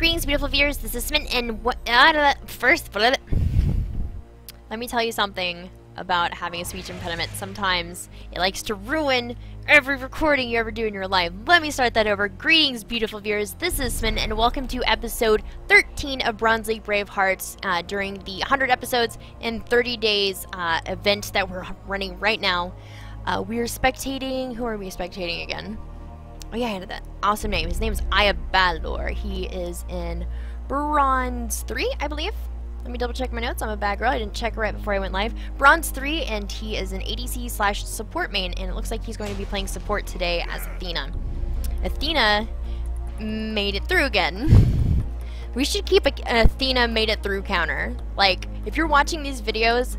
Greetings, beautiful viewers. This is Smitten, and first, let me tell you something about having a speech impediment. Sometimes it likes to ruin every recording you ever do in your life. Let me start that over. Greetings, beautiful viewers. This is Smitten, and welcome to episode 13 of Bronze League Bravehearts during the 100 episodes in 30 days event that we're running right now. We are spectating. Who are we spectating again? Oh yeah, I had that awesome name. His name is Ayabalor. He is in Bronze 3, I believe. Let me double check my notes. I'm a bad girl. I didn't check right before I went live. Bronze 3, and he is an ADC / support main, and it looks like he's going to be playing support today as Athena. Athena made it through again. We should keep an Athena made it through counter. Like, if you're watching these videos,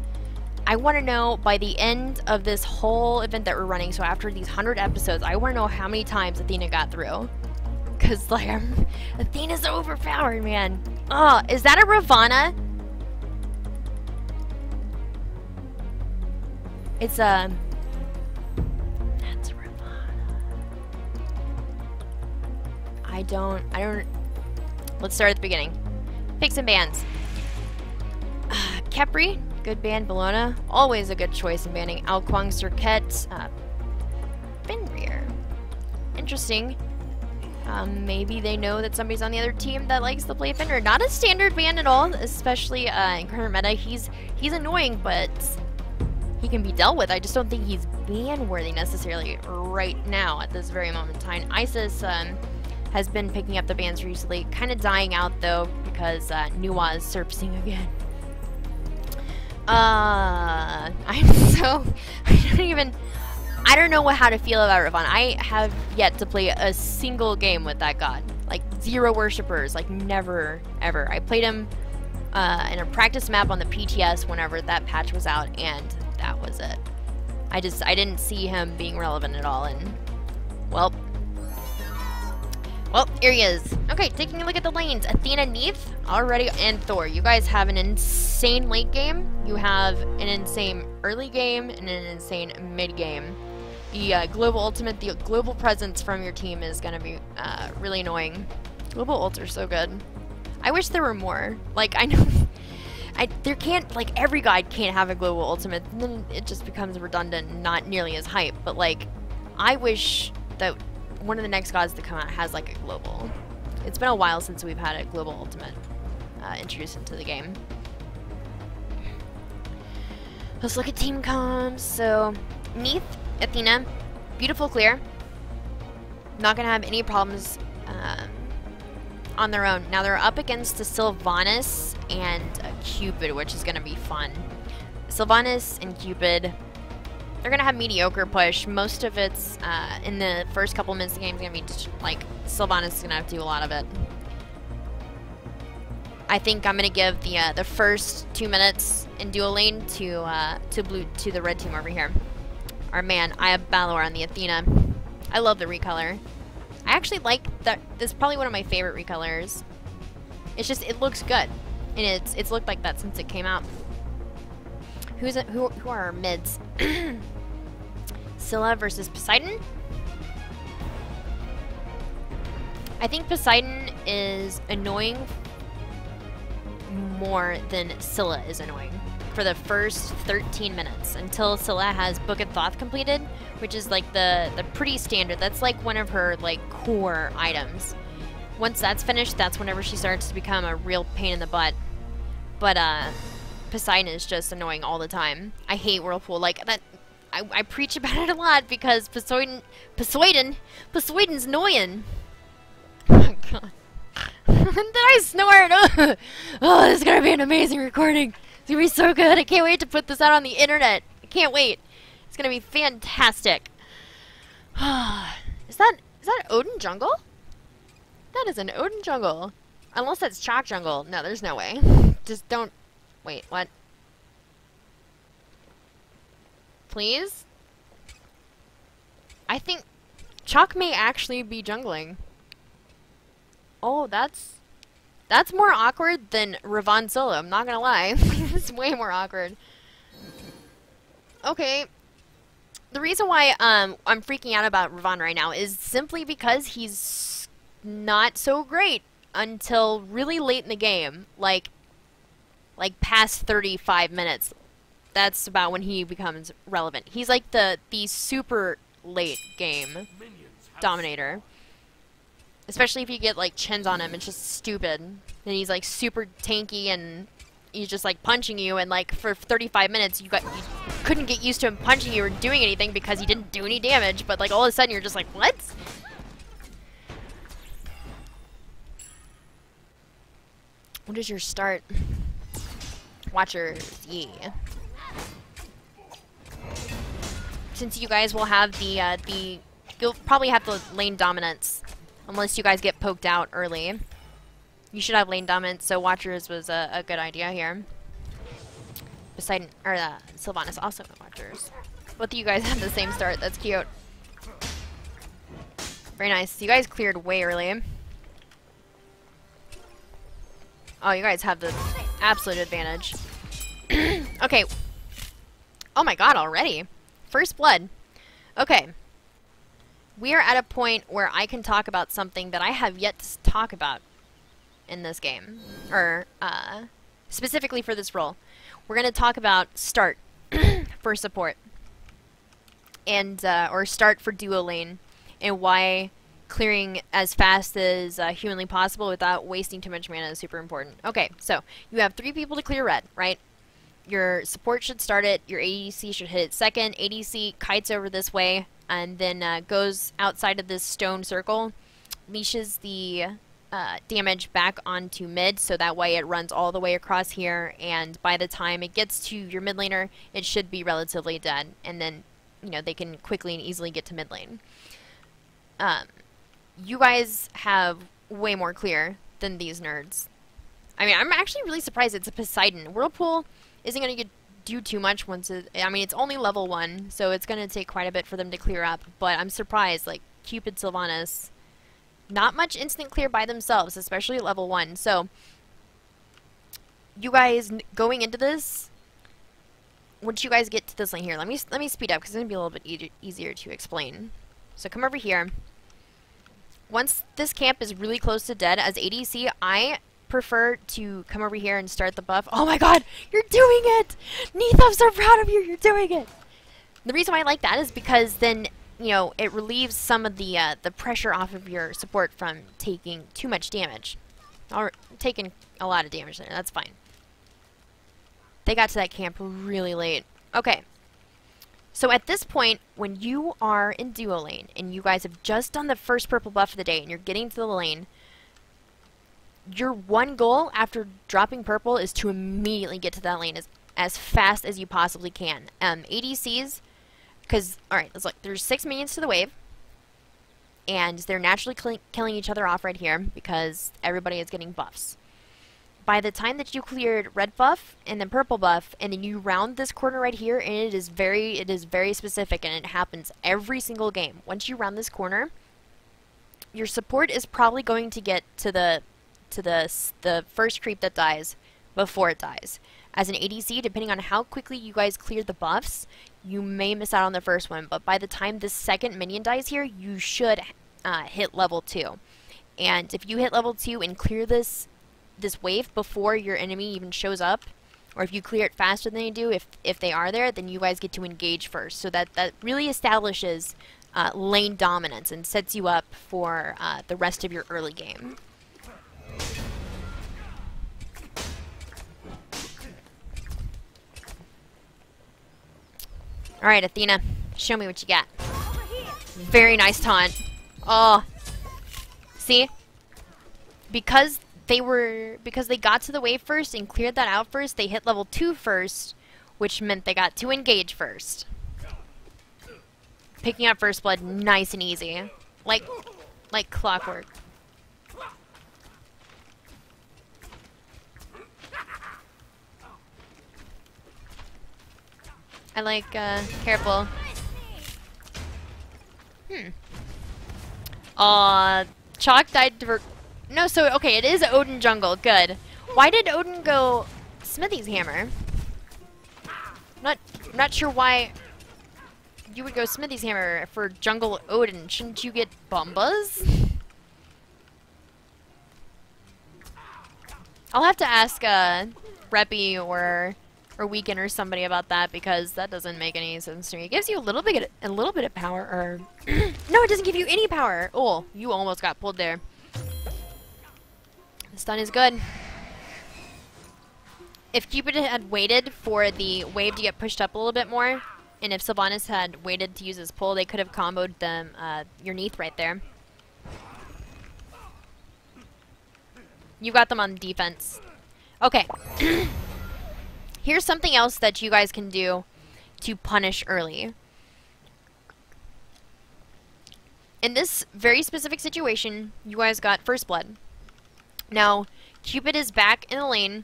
I want to know by the end of this whole event that we're running, so after these 100 episodes, I want to know how many times Athena got through. Because, like, Athena's overpowered, man. Oh, is that a Ravana? It's a... That's a Ravana. I don't... Let's start at the beginning. Picks and bans. Kepri. Good ban. Bologna, always a good choice in banning. Alquang, Cirquet, Fenrir. Interesting. Maybe they know that somebody's on the other team that likes to play Fenrir. Not a standard ban at all, especially in current meta. He's annoying, but he can be dealt with. I just don't think he's ban-worthy necessarily right now at this very moment in time. Isis has been picking up the bans recently, kind of dying out though because Nuwa is surfacing again. I don't know how to feel about Ravana. I have yet to play a single game with that god. Like, 0 worshippers. Like, never, ever. I played him in a practice map on the PTS whenever that patch was out, and that was it. I didn't see him being relevant at all, and, well, here he is. Okay, taking a look at the lanes. Athena, Neith, already, and Thor. You guys have an insane late game. You have an insane early game and an insane mid game. The global ultimate, the global presence from your team is going to be really annoying. Global ults are so good. I wish there were more. Like, I know... there can't... Like, every god can't have a global ultimate. And then it just becomes redundant and not nearly as hype. But, like, I wish that one of the next gods to come out has, like, a global. It's been a while since we've had a global ultimate introduced into the game. Let's look at team comms. So, Neith, Athena, beautiful clear. Not gonna have any problems on their own. Now they're up against the Sylvanas and Cupid, which is gonna be fun. Sylvanas and Cupid, they're gonna have mediocre push. Most of it's in the first couple minutes of the game is gonna be just, like, Sylvanas is gonna have to do a lot of it. I think I'm gonna give the first 2 minutes in dual lane to the red team over here. Our man, Ayabalor on the Athena. I love the recolor. I actually like that. This is probably one of my favorite recolors. It's just, it looks good, and it's looked like that since it came out. Who are our mids? Scylla versus Poseidon. I think Poseidon is annoying more than Scylla is annoying for the first 13 minutes until Scylla has Book of Thoth completed, which is like the pretty standard. That's like one of her like core items. Once that's finished, that's whenever she starts to become a real pain in the butt. But Poseidon is just annoying all the time. I hate Whirlpool. Like, that, I preach about it a lot because Poseidon's annoying. Oh my god. Did I snort? Oh, this is gonna be an amazing recording. It's gonna be so good. I can't wait to put this out on the internet. I can't wait. It's gonna be fantastic. Is that Odin jungle? That is an Odin jungle. Unless that's Chalk jungle. No, there's no way. Just don't... Wait, what? Please? I think Chalk may actually be jungling. Oh, that's more awkward than Ravon solo, I'm not gonna lie. It's way more awkward. Okay. The reason why I'm freaking out about Ravon right now is simply because he's not so great. until really late in the game, like past 35 minutes. That's about when he becomes relevant. He's like the super late game dominator. Especially if you get like chins on him, it's just stupid. And he's like super tanky and he's just like punching you, and like for 35 minutes you couldn't get used to him punching you or doing anything because he didn't do any damage, but like all of a sudden you're just like, what? What is your start? Watchers, yeah. Since you guys will have you'll probably have the lane dominance, unless you guys get poked out early. You should have lane dominance, so Watchers was a good idea here. Poseidon, or Sylvanas also got Watchers. Both of you guys have the same start, that's cute. Very nice. You guys cleared way early. Oh, you guys have the absolute advantage. Okay. Oh my god, already. First blood. Okay. We are at a point where I can talk about something that I have yet to talk about in this game. Or, specifically for this role. We're going to talk about start for support. And, or start for duo lane. And why clearing as fast as humanly possible without wasting too much mana is super important. Okay, so you have 3 people to clear red, right? Your support should start it, your ADC should hit it second, ADC kites over this way, and then goes outside of this stone circle, leashes the damage back onto mid, so that way it runs all the way across here, and by the time it gets to your mid laner, it should be relatively dead, and then, you know, they can quickly and easily get to mid lane. You guys have way more clear than these nerds. I mean, I'm actually really surprised it's a Poseidon. Whirlpool isn't going to do too much once it... I mean, it's only level 1, so it's going to take quite a bit for them to clear up, but I'm surprised, like, Cupid, Sylvanas, not much instant clear by themselves, especially at level 1, so you guys, going into this, once you guys get to this lane here, let me speed up, because it's going to be a little bit easier to explain. So come over here. Once this camp is really close to dead, as ADC, I prefer to come over here and start the buff. Oh my god, you're doing it! Neith, I'm so proud of you, you're doing it! The reason why I like that is because then, you know, it relieves some of the pressure off of your support from taking too much damage. Or taking a lot of damage there, that's fine. They got to that camp really late. Okay. So at this point, when you are in duo lane, and you guys have just done the first purple buff of the day, and you're getting to the lane, your one goal after dropping purple is to immediately get to that lane as fast as you possibly can. ADCs, because, alright, let's look. There's 6 minions to the wave, and they're naturally killing each other off right here, because everybody is getting buffs. By the time that you cleared red buff and then purple buff, and then you round this corner right here, and it is very specific, and it happens every single game. Once you round this corner, your support is probably going to get to the first creep that dies before it dies. As an ADC, depending on how quickly you guys clear the buffs, you may miss out on the first one, but by the time this second minion dies here, you should hit level 2. And if you hit level 2 and clear this wave before your enemy even shows up, or if you clear it faster than they do, if they are there, then you guys get to engage first. So that really establishes lane dominance and sets you up for the rest of your early game. Alright, Athena, show me what you got. Very nice taunt. Oh, see? Because they got to the wave first and cleared that out first, they hit level 2 first, which meant they got to engage first. Picking up first blood nice and easy. Like clockwork. I like, careful. Chalk died to... No, so, okay, it is Odin jungle. Good. Why did Odin go Smithy's hammer? I'm not sure why you would go Smithy's hammer for jungle Odin. Shouldn't you get Bombas? I'll have to ask Reppy or Weekend or somebody about that, because that doesn't make any sense to me. It gives you a little bit of power, or no, it doesn't give you any power. Oh, you almost got pulled there. The stun is good. If Cupid had waited for the wave to get pushed up a little bit more, and if Sylvanas had waited to use his pull, they could have comboed them your Neath right there. You got them on defense. Okay. Here's something else that you guys can do to punish early. In this very specific situation, you guys got first blood. Now, Cupid is back in the lane,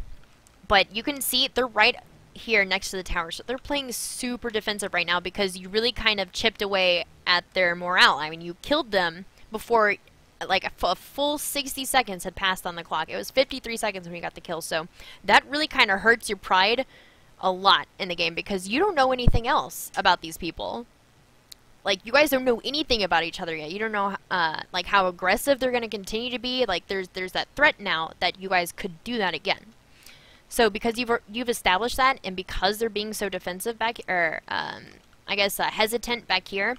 but you can see they're right here next to the tower. So they're playing super defensive right now because you really kind of chipped away at their morale. I mean, you killed them before like a full 60 seconds had passed on the clock. It was 53 seconds when you got the kill, so that really kind of hurts your pride a lot in the game because you don't know anything else about these people. Like, you guys don't know anything about each other yet. You don't know like how aggressive they're going to continue to be. Like, there's that threat now that you guys could do that again. So because you've established that, and because they're being so defensive back, or I guess hesitant back here,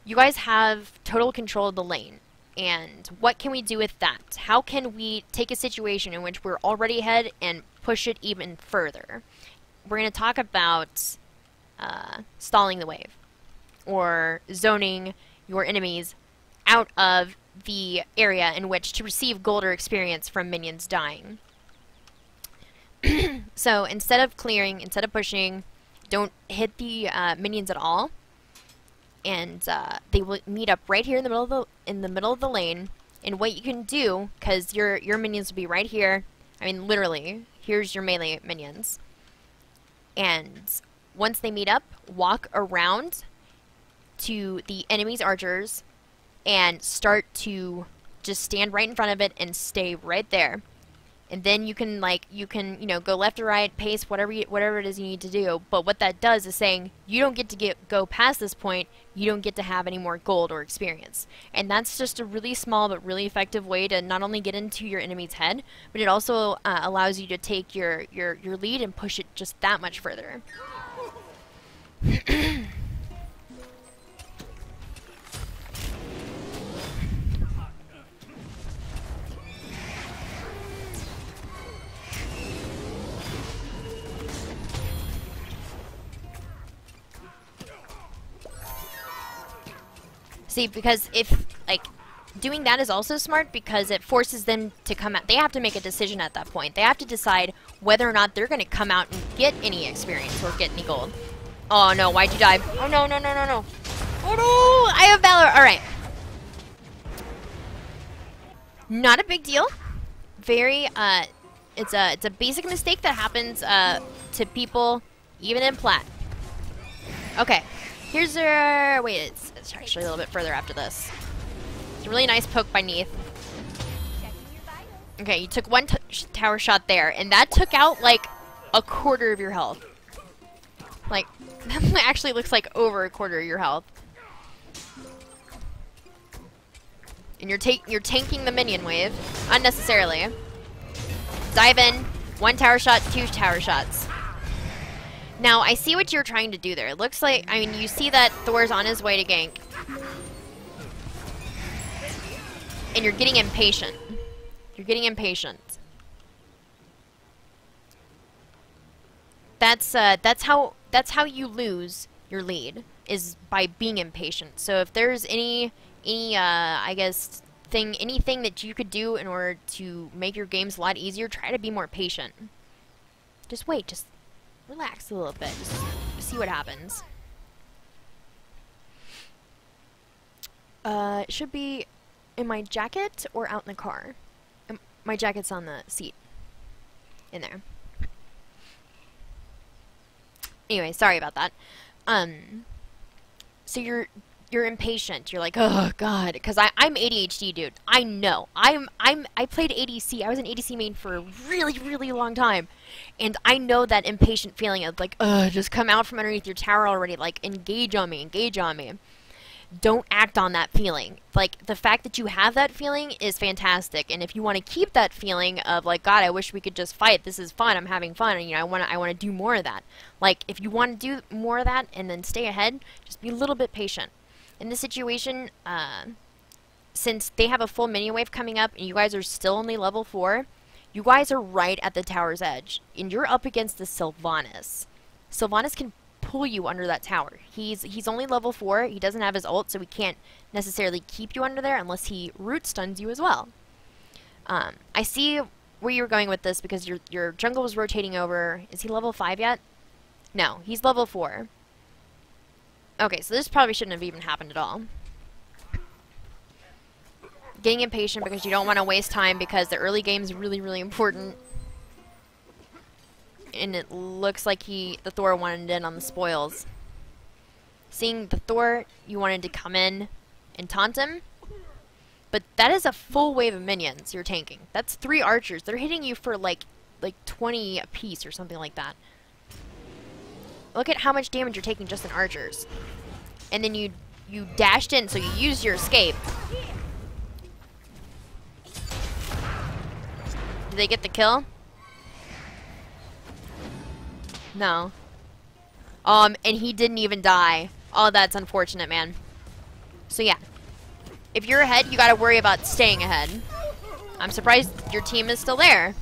you guys have total control of the lane. And what can we do with that? How can we take a situation in which we're already ahead and push it even further? We're going to talk about stalling the wave, or zoning your enemies out of the area in which to receive gold or experience from minions dying. So instead of clearing, instead of pushing, don't hit the minions at all. And they will meet up right here in the middle of the lane. And what you can do, because your minions will be right here. I mean, literally, here's your melee minions. And once they meet up, walk around to the enemy's archers and start to just stand right in front of it and stay right there. And then you can go left or right, pace, whatever it is you need to do. But what that does is saying you don't get to go past this point. You don't get to have any more gold or experience. And that's just a really small but really effective way to not only get into your enemy's head, but it also allows you to take your lead and push it just that much further. See, because if, like, doing that is also smart because it forces them to come out. They have to make a decision at that point. They have to decide whether or not they're going to come out and get any experience or get any gold. Oh, no. Why'd you die? Oh, no, no, no, no, no. Oh, no. I have Valor. All right. Not a big deal. Very, it's a basic mistake that happens to people, even in plat. Okay. Here's our... Wait, it's actually a little bit further after this. It's a really nice poke by Neath. Okay, you took one tower shot there, and that took out, like, a quarter of your health. Like, that actually looks like over a quarter of your health. And you're tanking the minion wave, unnecessarily. Dive in, 1 tower shot, 2 tower shots. Now, I see what you're trying to do there. It looks like, I mean, you see that Thor's on his way to gank. And you're getting impatient. You're getting impatient. That's how you lose your lead, is by being impatient. So if there's any I guess anything that you could do in order to make your games a lot easier, try to be more patient. Just wait, just relax a little bit. Just see what happens. It should be in my jacket or out in the car. My jacket's on the seat. In there. Anyway, sorry about that. So you're impatient. You're like, oh god, because I'm ADHD, dude. I know. I played ADC. I was an ADC main for a really, really long time, and I know that impatient feeling of like, just come out from underneath your tower already. Like, engage on me, engage on me. don't act on that feeling. Like, the fact that you have that feeling is fantastic, and if you want to keep that feeling of, like, God, I wish we could just fight, this is fun, I'm having fun, and, you know, I want to do more of that. Like, if you want to do more of that and then stay ahead, just be a little bit patient. In this situation, since they have a full minion wave coming up, and you guys are still only level 4, you guys are right at the tower's edge, and you're up against the Sylvanas. Sylvanas can pull you under that tower. He's only level 4, he doesn't have his ult, so he can't necessarily keep you under there unless he root stuns you as well. I see where you're going with this because your jungle was rotating over. Is he level 5 yet? No, he's level 4. Okay, so this probably shouldn't have even happened at all. Getting impatient because you don't want to waste time because the early game is really, really important. And it looks like the Thor wanted in on the spoils. Seeing the Thor, you wanted to come in and taunt him. But that is a full wave of minions you're tanking. That's 3 archers. They're hitting you for like 20 a piece or something like that. Look at how much damage you're taking just in archers. And then you dashed in, so you used your escape. Did they get the kill? No. And he didn't even die. Oh, that's unfortunate, man. So yeah. If you're ahead, you gotta worry about staying ahead. I'm surprised your team is still there.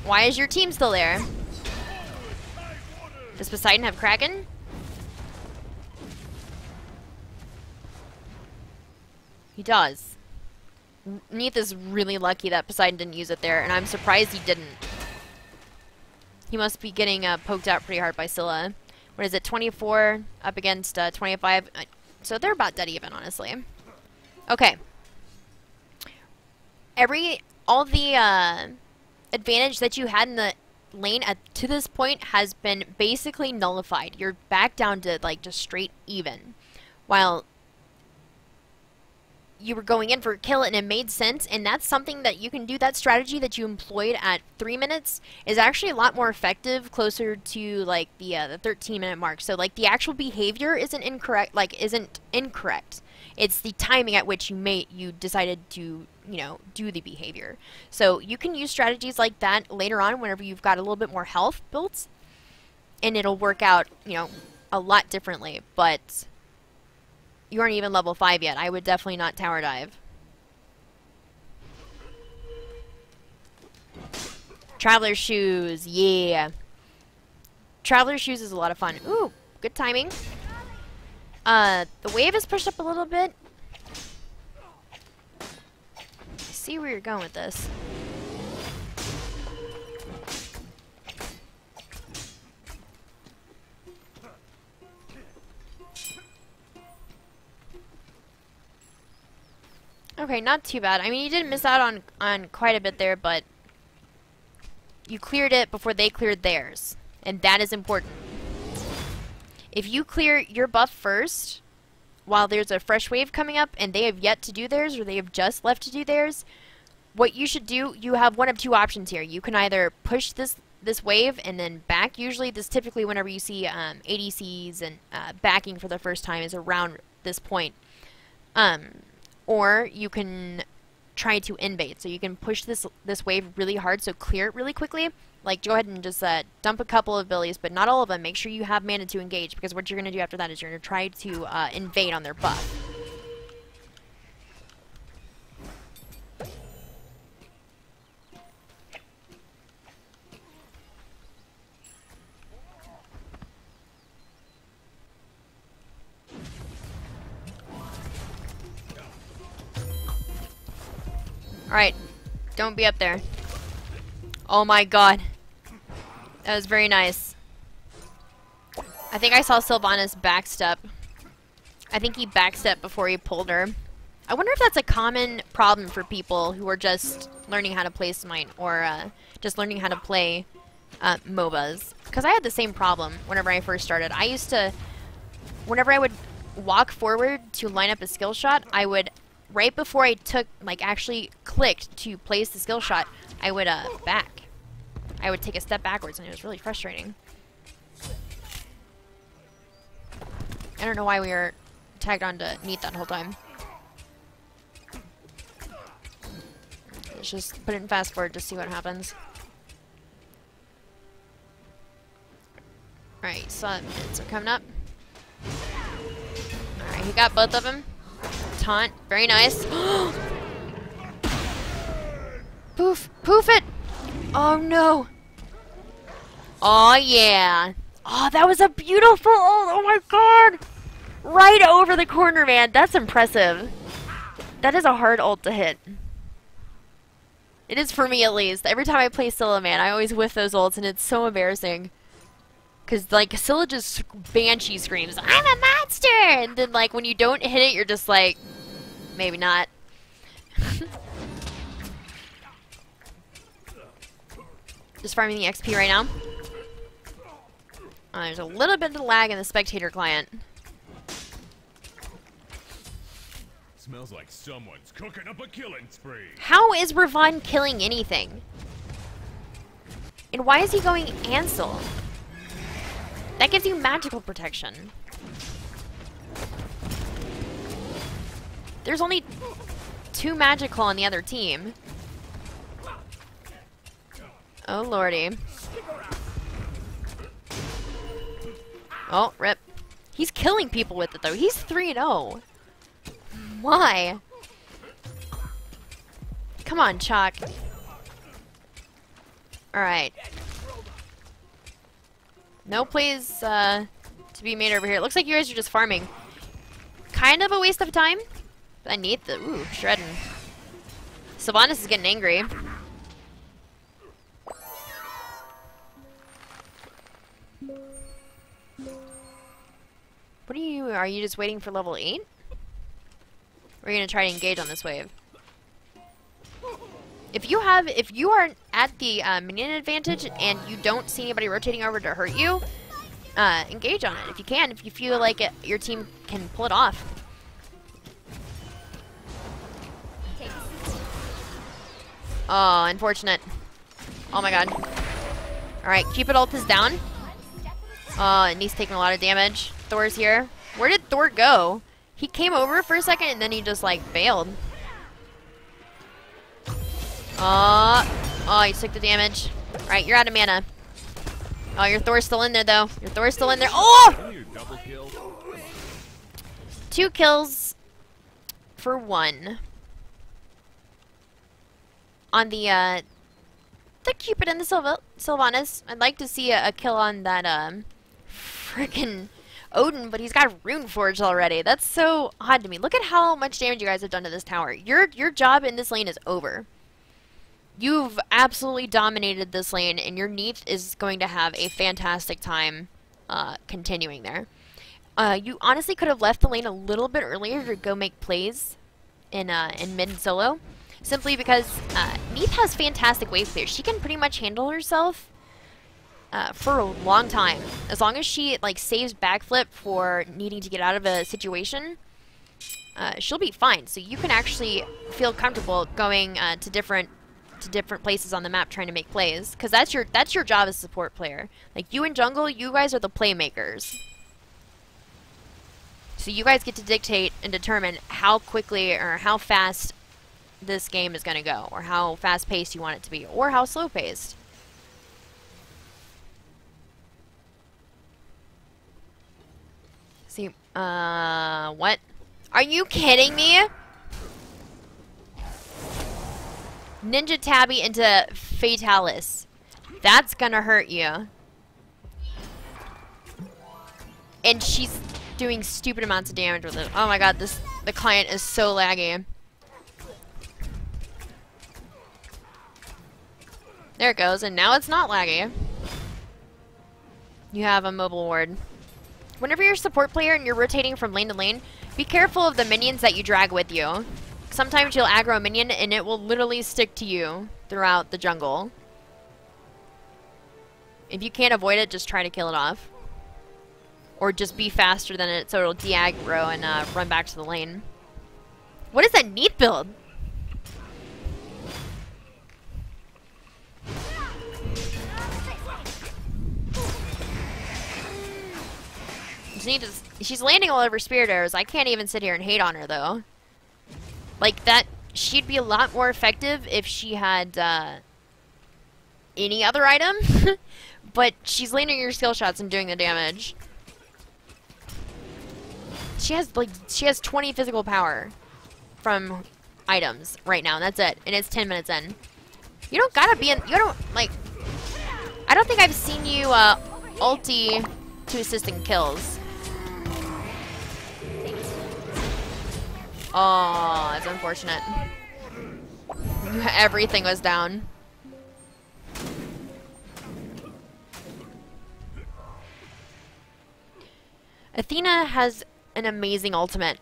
Why is your team still there? Does Poseidon have Kraken? He does. Neath is really lucky that Poseidon didn't use it there, and I'm surprised he didn't. He must be getting poked out pretty hard by Scylla. What is it, 24 up against 25? So they're about dead even, honestly. Okay. All the advantage that you had in the lane to this point has been basically nullified. You're back down to like just straight even. While you were going in for a kill and it made sense, and that's something that you can do. That strategy that you employed at 3 minutes is actually a lot more effective closer to like the 13-minute mark. So like the actual behavior isn't incorrect. It's the timing at which you decided to, you know, do the behavior. So you can use strategies like that later on whenever you've got a little bit more health built, and it'll work out, you know, a lot differently. But you aren't even level 5 yet. I would definitely not tower dive. Traveler's Shoes, yeah. Traveler's Shoes is a lot of fun. Ooh, good timing. The wave is pushed up a little bit. I see where you're going with this. Okay, not too bad. I mean, you did miss out on quite a bit there, but you cleared it before they cleared theirs, and that is important. If you clear your buff first, while there's a fresh wave coming up, and they have yet to do theirs, or they have just left to do theirs, what you should do, you have one of 2 options here. You can either push this wave and then back. Usually, this typically whenever you see ADCs and backing for the first time is around this point. Or you can try to invade. So you can push this wave really hard, so clear it really quickly. Like, go ahead and just dump a couple of abilities, but not all of them. Make sure you have mana to engage, because what you're going to do after that is you're going to try to invade on their buff. Alright, don't be up there. Oh my god. That was very nice. I think I saw Sylvanas backstep. I think he backstepped before he pulled her. I wonder if that's a common problem for people who are just learning how to play Smite, or just learning how to play MOBAs. Because I had the same problem whenever I first started. I used to, whenever I would walk forward to line up a skill shot, I would, right before I actually clicked to place the skill shot, I would back. I would take a step backwards, and it was really frustrating. I don't know why we are tagged on to Neat that whole time. Let's just put it in fast forward to see what happens. Alright, so minutes are coming up. Alright, he got both of them. Taunt, very nice. Poof, poof it! Oh no! Oh yeah! Oh, that was a beautiful ult! Oh my god! Right over the corner, man. That's impressive. That is a hard ult to hit. It is for me, at least. Every time I play Scylla, man, I always whiff those ults, and it's so embarrassing. Because, like, Scylla just banshee screams, "I'm a monster!" And then, like, when you don't hit it, you're just like, maybe not. Just farming the XP right now. There's a little bit of lag in the spectator client. Smells like someone's cooking up a killing spree. How is Ravon killing anything? And why is he going Ansel? That gives you magical protection. There's only 2 magical on the other team. Oh lordy. Oh, rip. He's killing people with it though. He's 3-0. Why? Come on, Chalk. Alright. No plays to be made over here. It looks like you guys are just farming. Kind of a waste of time. But I need the... Ooh, shredding. Sylvanas is getting angry. What are you just waiting for level 8? Or are you gonna try to engage on this wave? If you are at the minion advantage and you don't see anybody rotating over to hurt you, engage on it if you can. If you feel like your team can pull it off. Oh, unfortunate. Oh my god. Alright, Cupid ult is down. Oh, and he's taking a lot of damage. Thor's here. Where did Thor go? He came over for a second and then he just like bailed. Oh, he took the damage. Alright, you're out of mana. Oh, your Thor's still in there though. Your Thor's still in there. Oh! 2 kills for 1. On the Cupid and the Sylvanas. I'd like to see a kill on that frickin' Odin, but he's got Runeforged already. That's so odd to me. Look at how much damage you guys have done to this tower. Your job in this lane is over. You've absolutely dominated this lane, and your Neith is going to have a fantastic time continuing there. You honestly could have left the lane a little bit earlier to go make plays in mid and solo, simply because Neith has fantastic wave clear. She can pretty much handle herself for a long time. As long as she like saves backflip for needing to get out of a situation, she'll be fine. So you can actually feel comfortable going to different places on the map trying to make plays, because that's your job as a support player. Like, you in jungle, you guys are the playmakers. So you guys get to dictate and determine how quickly or how fast this game is going to go, or how fast paced you want it to be, or how slow paced. See, what? Are you kidding me? Ninja Tabby into Fatalis. That's gonna hurt you. And she's doing stupid amounts of damage with it. Oh my god, the client is so laggy. There it goes, and now it's not laggy. You have a mobile ward. Whenever you're a support player and you're rotating from lane to lane, be careful of the minions that you drag with you. Sometimes you'll aggro a minion and it will literally stick to you throughout the jungle. If you can't avoid it, just try to kill it off. Or just be faster than it so it'll de-aggro and run back to the lane. What is that Neat build? she's landing all over spirit arrows. I can't even sit here and hate on her though. Like that, she'd be a lot more effective if she had any other item. But she's landing your skill shots and doing the damage. She has 20 physical power from items right now, and that's it. And it's 10 minutes in. You don't gotta be in. You don't like. I don't think I've seen you ulti to assist in kills. Oh, it's unfortunate. Everything was down. Athena has an amazing ultimate.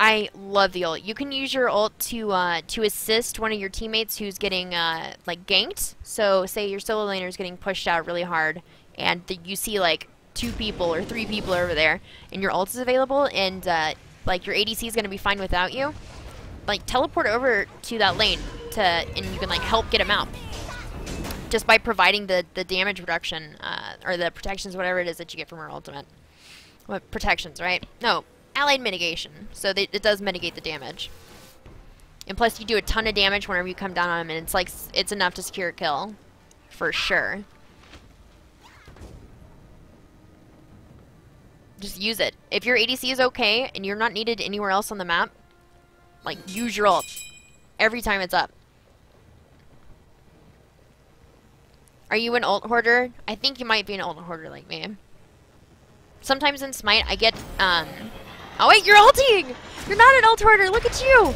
I love the ult. You can use your ult to assist one of your teammates who's getting like ganked. So say your solo laner is getting pushed out really hard, and you see like 2 people or 3 people over there, and your ult is available, and like your ADC is gonna be fine without you. Like teleport over to that lane and you can like help get him out. Just by providing the damage reduction, or the protections, whatever it is that you get from her ultimate. What protections, right? No, allied mitigation. So it does mitigate the damage. And plus you do a ton of damage whenever you come down on him, and it's like, it's enough to secure a kill. For sure. Just use it. If your ADC is okay, and you're not needed anywhere else on the map, like, use your ult. Every time it's up. Are you an ult hoarder? I think you might be an ult hoarder like me. Sometimes in Smite, I get, Oh wait, you're ulting! You're not an ult hoarder, look at you!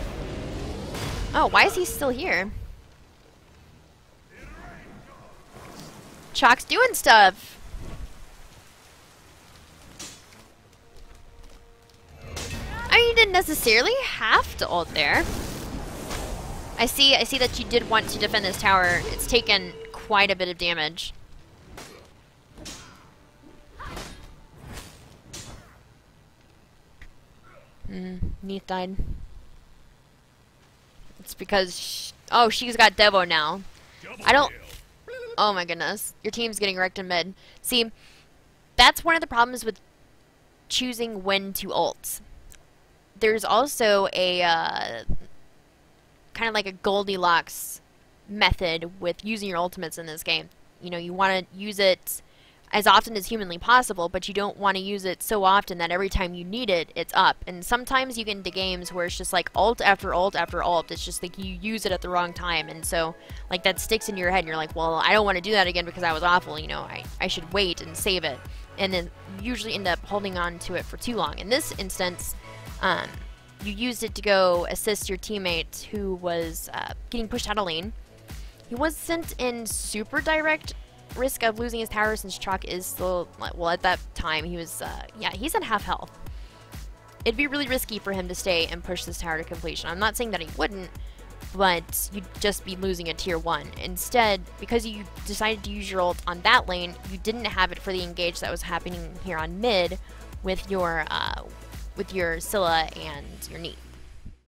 Oh, why is he still here? Chalk's doing stuff! I mean, you didn't necessarily have to ult there. I see that you did want to defend this tower. It's taken quite a bit of damage. Neath died. It's because she's got Devo now. I don't. Oh my goodness, your team's getting wrecked in mid. See, that's one of the problems with choosing when to ult. There's also a kind of like a Goldilocks method with using your ultimates in this game. You know, you want to use it as often as humanly possible, but you don't want to use it so often that every time you need it, it's up. And sometimes you get into games where it's just like ult after ult after ult. It's just like you use it at the wrong time, and so like that sticks in your head and you're like, well, I don't want to do that again because I was awful, you know, I should wait and save it. And then you usually end up holding on to it for too long. In this instance, you used it to go assist your teammate who was getting pushed out of lane. He wasn't in super direct risk of losing his tower since Chalk is still, well, at that time he was, yeah, he's at half health. It'd be really risky for him to stay and push this tower to completion. I'm not saying that he wouldn't, but you'd just be losing a tier 1. Instead, because you decided to use your ult on that lane, you didn't have it for the engage that was happening here on mid with your Scylla and your Neat.